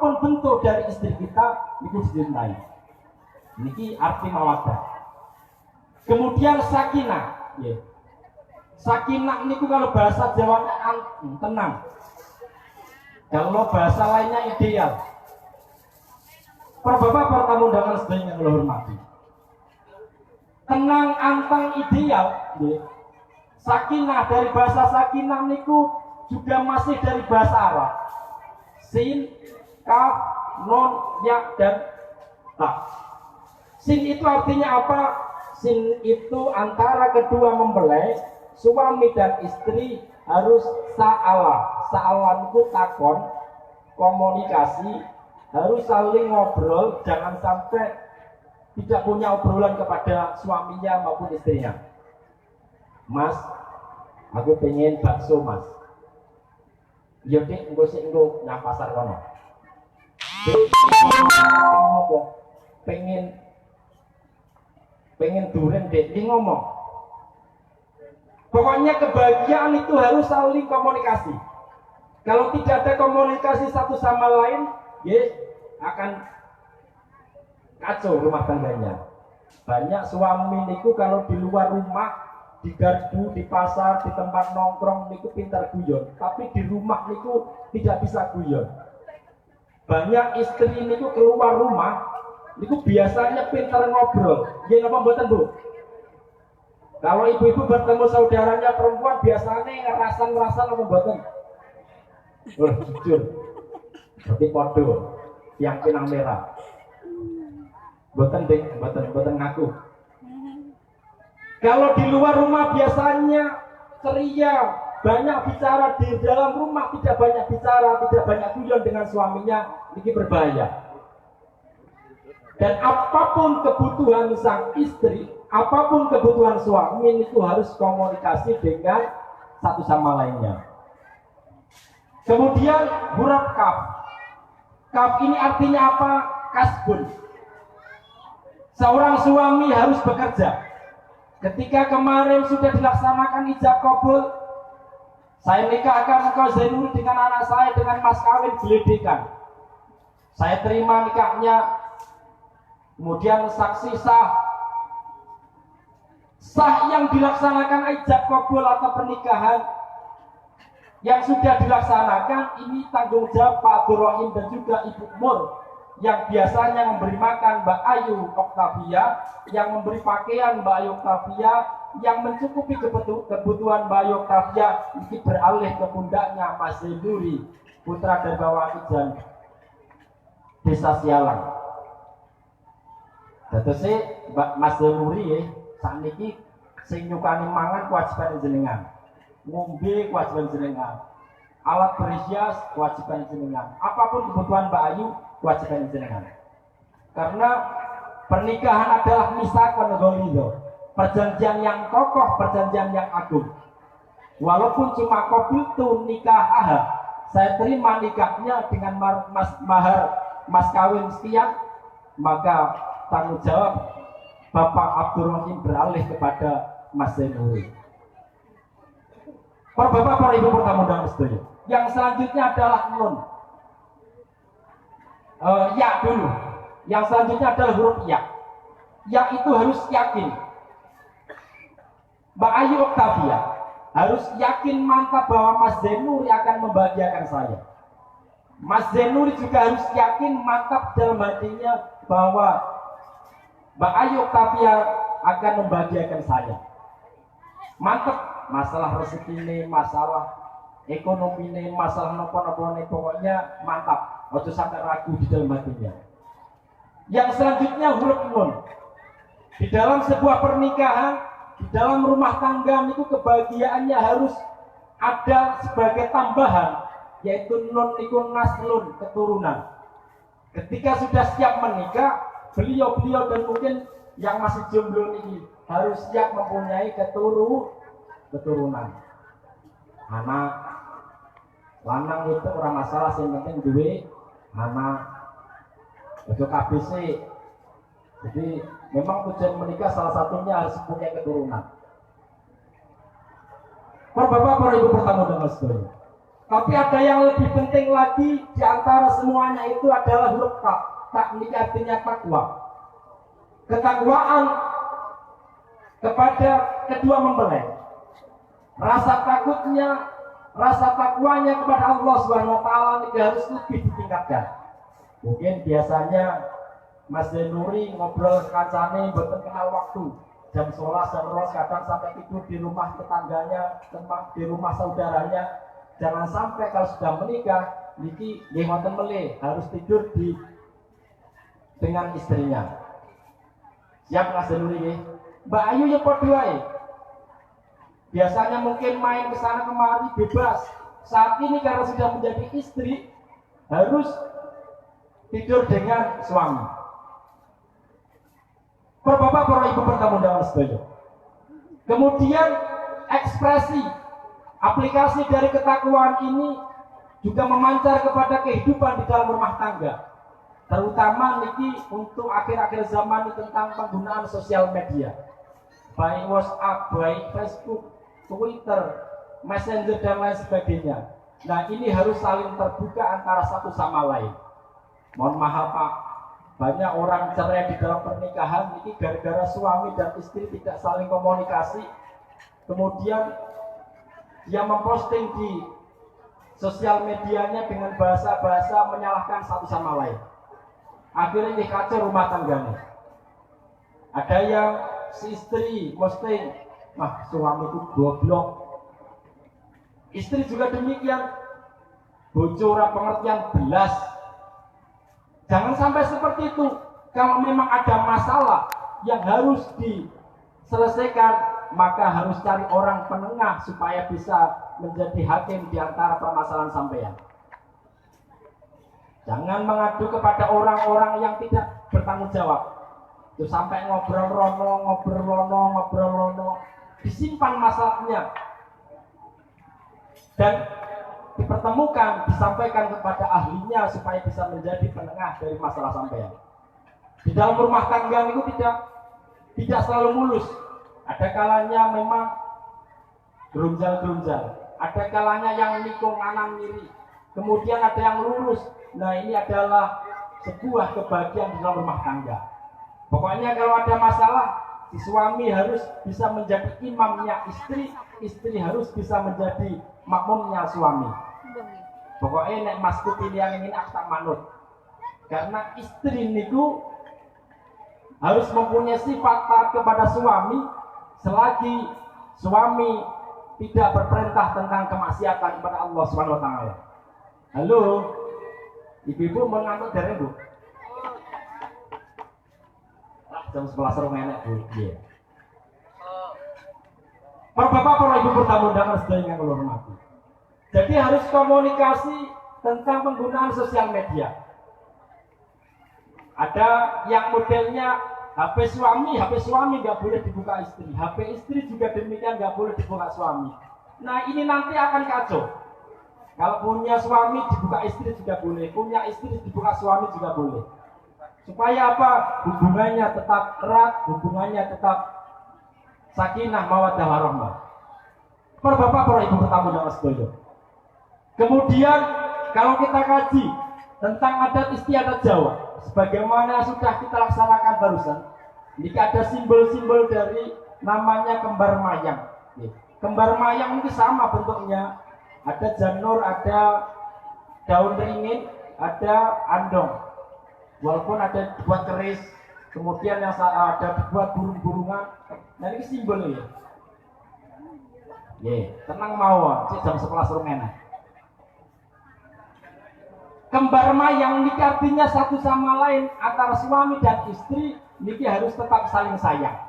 apapun bentuk dari istri kita itu dicintai. Niki arti mawaddah. Kemudian sakinah, ya. Sakinah niku kalau bahasa Jawa tenang. Kalau bahasa lainnya ideal. Para bapak, para tamu undangan sedaya yang kula hormati. Tenang antang ideal, ya. Sakinah dari bahasa sakinah niku juga masih dari bahasa Arab. Sin, kaf, nun, ya dan ta. Sin itu artinya apa? Sin itu antara kedua mempelai, suami dan istri harus sa'ala. Sa'ala itu takon, komunikasi, harus saling ngobrol, jangan sampai tidak punya obrolan kepada suaminya maupun istrinya. Mas, aku pengen bakso mas. Ya dik, engko sik engko nang pasar kono. Ngomong, pengen duren dik, dia ngomong. Pokoknya kebahagiaan itu harus saling komunikasi. Kalau tidak ada komunikasi satu sama lain, ya akan kacau rumah tangganya. Banyak suami niku kalau di luar rumah, di gardu, di pasar, di tempat nongkrong niku pintar guyon, tapi di rumah niku tidak bisa guyon. Banyak istri niku keluar rumah niku biasanya pintar ngobrol. Ya napa mboten, Bu? Kalau ibu-ibu bertemu saudaranya perempuan biasanya ngerasan apa mboten? Jujur. Seperti podo yang pinang merah. Mboten ding, mboten ngaku. Kalau di luar rumah biasanya ceria, banyak bicara, di dalam rumah tidak banyak bicara, tidak banyak guyon dengan suaminya, ini berbahaya. Dan apapun kebutuhan sang istri, apapun kebutuhan suami itu harus komunikasi dengan satu sama lainnya. Kemudian huruf kaf. Kaf ini artinya apa? Kasbun. Seorang suami harus bekerja. Ketika kemarin sudah dilaksanakan ijab kabul, saya nikahkan engkau Zainuri dengan anak saya dengan mas kawin geledekan. Saya terima nikahnya, kemudian saksi sah. Sah yang dilaksanakan ijab kabul atau pernikahan yang sudah dilaksanakan, ini tanggung jawab Pak Abdul Rahim dan juga Ibu Mur, yang biasanya memberi makan Mbak Ayu Oktavia, yang memberi pakaian Mbak Ayu Oktavia, yang mencukupi kebutuhan Mbak Ayu Oktavia, ini beralih ke pundaknya Mas Zainuri, putra dari Bawah Ijan, Desa Sialang. Terus Mas Zainuri ya, saat ini sing nyukani mangan kewajiban jenengan, ngombe kewajiban jenengan, alat berhias kewajiban jenengan, apapun kebutuhan Mbak Ayu kewajiban jenengan. Karena pernikahan adalah misakon ghalidho, perjanjian yang kokoh, perjanjian yang agung. Walaupun cuma qabiltu nikah, saya terima nikahnya dengan mahar mas kawin sekian, maka tanggung jawab Bapak Abdul Rahim beralih kepada Mas Zainuri. Para bapak, para ibu pertamu dan sedaya. Yang selanjutnya adalah nun. Ya dulu. Yang selanjutnya adalah huruf ya. Ya itu harus yakin. Mbak Ayu Oktavia harus yakin mantap bahwa Mas Zainuri akan membahagiakan saya. Mas Zainuri juga harus yakin mantap dalam hatinya bahwa Mbak Ayu Oktavia akan membahagiakan saya. Mantap, masalah rezeki ini, masalah ekonomi ini, masalah nopo-nopo ini, pokoknya mantap. Ojo sampai ragu di dalam hatinya. Yang selanjutnya huruf nun. Di dalam sebuah pernikahan, di dalam rumah tangga itu kebahagiaannya harus ada sebagai tambahan, yaitu nun iku naslun, keturunan. Ketika sudah siap menikah, beliau dan mungkin yang masih jomblo ini harus siap mempunyai keturunan. Anak lanang itu orang masalah, yang penting duwe anak. Untuk KBC. Jadi memang tujuan menikah salah satunya harus punya keturunan. Para bapak, para ibu pertamu dan sedaya. Tapi ada yang lebih penting lagi di antara semuanya itu adalah huruf tak. Tak ini artinya takwa. Ketakwaan kepada kedua mempelai. Rasa takutnya, rasa takwanya kepada Allah Subhanahu wa taala ini harus lebih ditingkatkan. Mungkin biasanya Mas Zainuri ngobrol kancane mboten kenal waktu. Jam 11 jam 12 kadang sampai tidur di rumah tetangganya, di rumah saudaranya. Jangan sampai kalau sudah menikah niki nggih wonten melih harus tidur dengan istrinya. Siap Mas Zainuri nggih? Mbak Ayu ya padha wae. Biasanya mungkin main ke sana kemari bebas. Saat ini karena sudah menjadi istri harus tidur dengan suami. Para bapak, para ibu bertamu dalam sedaya. Kemudian ekspresi aplikasi dari ketakwaan ini juga memancar kepada kehidupan di dalam rumah tangga. Terutama niki untuk akhir-akhir zaman ini tentang penggunaan sosial media. Baik WhatsApp, baik Facebook, Twitter, Messenger dan lain sebagainya. Nah, ini harus saling terbuka antara satu sama lain. Mohon maaf Pak, banyak orang cerai di dalam pernikahan ini gara-gara suami dan istri tidak saling komunikasi. Kemudian dia memposting di sosial medianya dengan bahasa-bahasa menyalahkan satu sama lain. Akhirnya ini kacau rumah tangganya. Ada yang si istri posting, suamiku goblok. Istri juga demikian, bocor pengertian belas. Jangan sampai seperti itu. Kalau memang ada masalah yang harus diselesaikan, maka harus cari orang penengah supaya bisa menjadi hakim di antara permasalahan sampean. Jangan mengadu kepada orang-orang yang tidak bertanggung jawab. Itu sampai ngobrol rono, disimpan masalahnya dan dipertemukan, disampaikan kepada ahlinya supaya bisa menjadi penengah dari masalah sampean. Di dalam rumah tangga itu tidak selalu mulus. Ada kalanya memang gerunjal, ada kalanya yang nikung kanan kiri, kemudian ada yang lurus. Nah, ini adalah sebuah kebahagiaan di dalam rumah tangga. Pokoknya kalau ada masalah, si suami harus bisa menjadi imamnya istri, istri harus bisa menjadi makmumnya suami. Pokoknya nek masku pilihan ingin akta manut. Karena istri niku harus mempunyai sifat taat kepada suami selagi suami tidak berperintah tentang kemaksiatan kepada Allah Subhanahu wa taala. Halo. Ibu-ibu mau ngantuk dari Bu? Jam 11 sore enak Bu. Iya. Para bapak, para ibu bertamu undangan sedaya yang kula hormati. Jadi harus komunikasi tentang penggunaan sosial media. Ada yang modelnya HP suami nggak boleh dibuka istri, HP istri juga demikian nggak boleh dibuka suami. Nah, ini nanti akan kacau. Kalau punya suami dibuka istri juga boleh, punya istri dibuka suami juga boleh. Supaya apa? Hubungannya tetap erat, hubungannya tetap sakinah mawaddah warahmah. Para bapak, para ibu bertamu dan sedaya. Kemudian kalau kita kaji tentang adat istiadat Jawa, sebagaimana sudah kita laksanakan barusan, jika ada simbol-simbol dari namanya kembar mayang. Kembar mayang ini sama bentuknya. Ada janur, ada daun ringin, ada andong. Walaupun ada dibuat keris, kemudian yang ada dibuat burung-burungan. Nah, ini simbol ya. Tenang mawon, jam 11 enak. Kembar mayang ini artinya satu sama lain antara suami dan istri ini harus tetap saling sayang.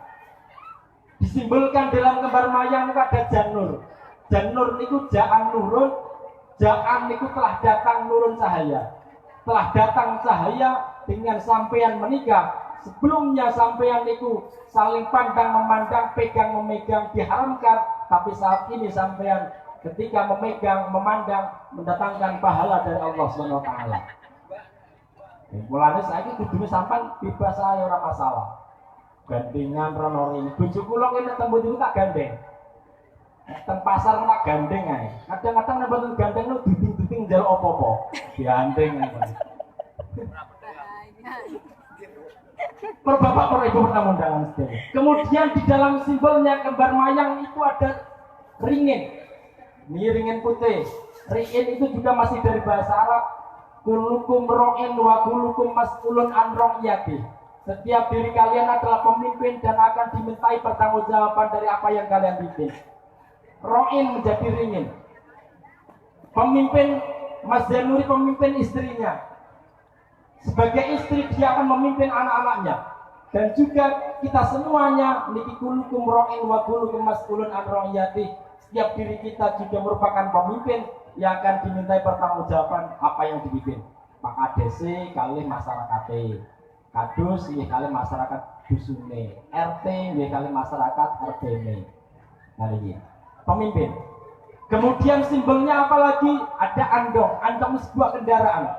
Disimbolkan dalam kembar mayang itu ada janur. Janur niku jaan nurun, jaan niku telah datang nurun cahaya. Telah datang cahaya dengan sampean menikah. Sebelumnya sampean niku saling pandang memandang, pegang memegang diharamkan, tapi saat ini sampean ketika memegang memandang mendatangkan pahala dari Allah Subhanahu wa taala. Mulane saiki kudune sampean bebas ae ora masalah. Gandengan rono ring. Bojo kula kene tembung niku tak gandeng. Teng pasar nak gandeng ae. Kadang-kadang nek mboten gandeng lu duding-duding njaluk apa-apa. Diandeng ae. Para bapak, para ibu pertama undangan sekalian. Kemudian di dalam simbolnya kembar mayang itu ada ringin. Ini ringin putih. Ringin itu juga masih dari bahasa Arab. Kulukum ro'in wa kulukum mas'ulun an ro'yati. Setiap diri kalian adalah pemimpin dan akan dimintai pertanggungjawaban dari apa yang kalian pimpin. Ro'in menjadi ringin. Pemimpin Mas Zainuri, pemimpin istrinya. Sebagai istri dia akan memimpin anak-anaknya. Dan juga kita semuanya niki kulukum ro'in wa kulukum mas'ulun an ro'yati. Setiap diri kita juga merupakan pemimpin yang akan dimintai pertanggungjawaban apa yang dipimpin. Pak ADC kali masyarakat, kadus ya kali masyarakat dusune, RT ya kali masyarakat RT-ne. Nah ini pemimpin. Kemudian simbolnya apalagi? Ada andong. Andong sebuah kendaraan.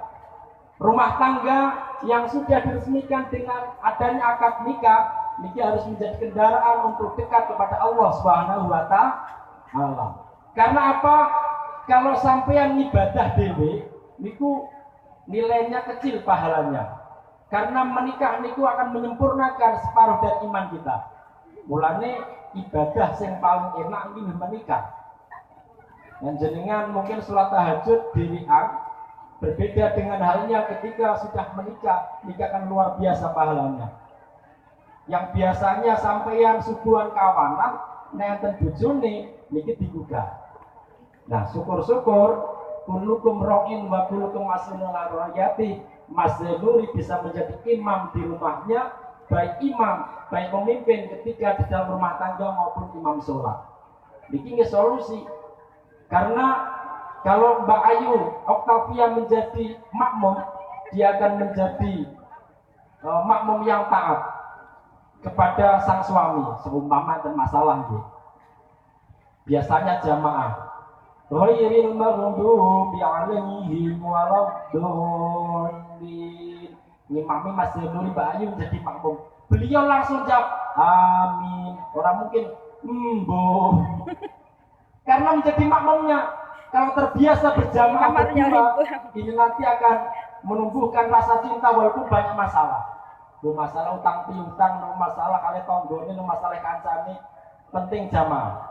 Rumah tangga yang sudah diresmikan dengan adanya akad nikah, niki harus menjadi kendaraan untuk dekat kepada Allah Subhanahu wa Ta'ala. Karena apa? Kalau sampean ibadah dewe, niku nilainya kecil pahalanya. Karena menikah niku akan menyempurnakan separuh dari iman kita. Mulane ibadah yang paling enak ini menikah. Dan jenengan mungkin sholat tahajud dirian berbeda dengan halnya ketika sudah menikah, nikah kan luar biasa pahalanya. Yang biasanya sampeyan subuhan kawanan, nenten bojone niki digugah. Nah, syukur-syukur kulukum ro'in wa kulukum mas'ulun an ro'yati. Mas Zainuri bisa menjadi imam di rumahnya, baik imam, baik pemimpin ketika di dalam rumah tangga maupun imam sholat. Niki solusi. Karena kalau Mbak Ayu Octavia menjadi makmum, dia akan menjadi makmum yang taat kepada sang suami, seumpama dan masalah gitu. Biasanya jamaah ghairil maghdubi 'alaihim waladdallin. Ngimami Mas Zainuri Mbak Ayu menjadi makmum. Beliau langsung jawab amin. Orang mungkin karena menjadi makmumnya. Kalau terbiasa berjamaah berdua, ini nanti akan menumbuhkan rasa cinta walaupun banyak masalah. Masalah utang piutang, masalah kali tonggone, masalah kancane, penting jamaah.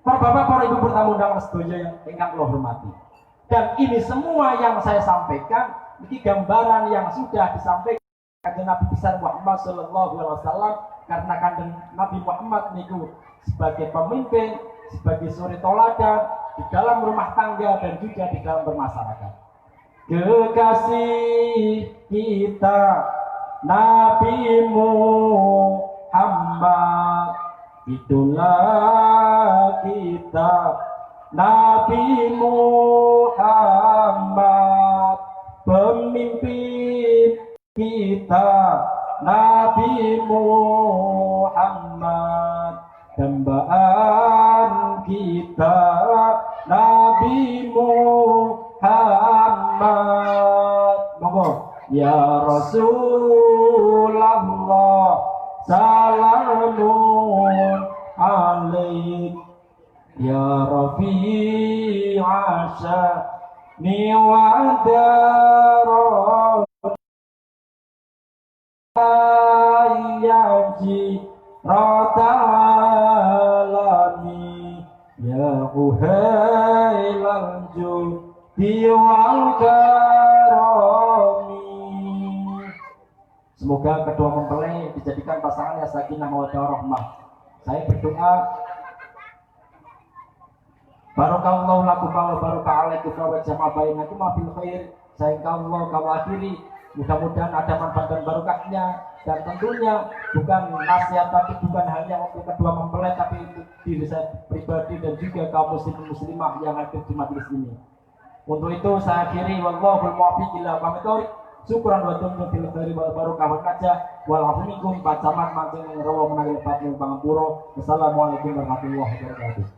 Para bapak, para ibu bertamu undangan sedaya yang ingkang kula hormati. Dan ini semua yang saya sampaikan, ini gambaran yang sudah disampaikan kanjeng Nabi besar Muhammad sallallahu alaihi wasallam, karena kanjeng Nabi Muhammad niku sebagai pemimpin, sebagai suri toladan di dalam rumah tangga dan juga di dalam bermasyarakat. Kekasih kita Nabi Muhammad, itulah kita Nabi Muhammad, pemimpin kita Nabi Muhammad, dambaan kita Nabi Muhammad. Monggo ya Rasulullah, salamun alaik ya Rafi'a sya'ni wa darah yaji ratalami ya uhailal judi wal karami. Semoga kedua mempelai dijadikan pasangan yang sakinah mawaddah warahmah. Saya berdoa barakallahu lakum wa baraka alaikum wa jama'a bainakum bil khair. Saya Allah kau akhiri, mudah-mudahan ada manfaat dan barokahnya, dan tentunya bukan nasihat tapi bukan hanya untuk kedua mempelai tapi untuk diri saya pribadi dan juga kaum muslim muslimah yang ada di majelis ini. Untuk itu saya akhiri, wallahul muwaffiq ila aqwamit thoriq. Syukran wa tumtul khairi wal barokah wa najah wal afikum pacaman mancing rawa menangil patmu pangapura. Wassalamualaikum warahmatullahi wabarakatuh.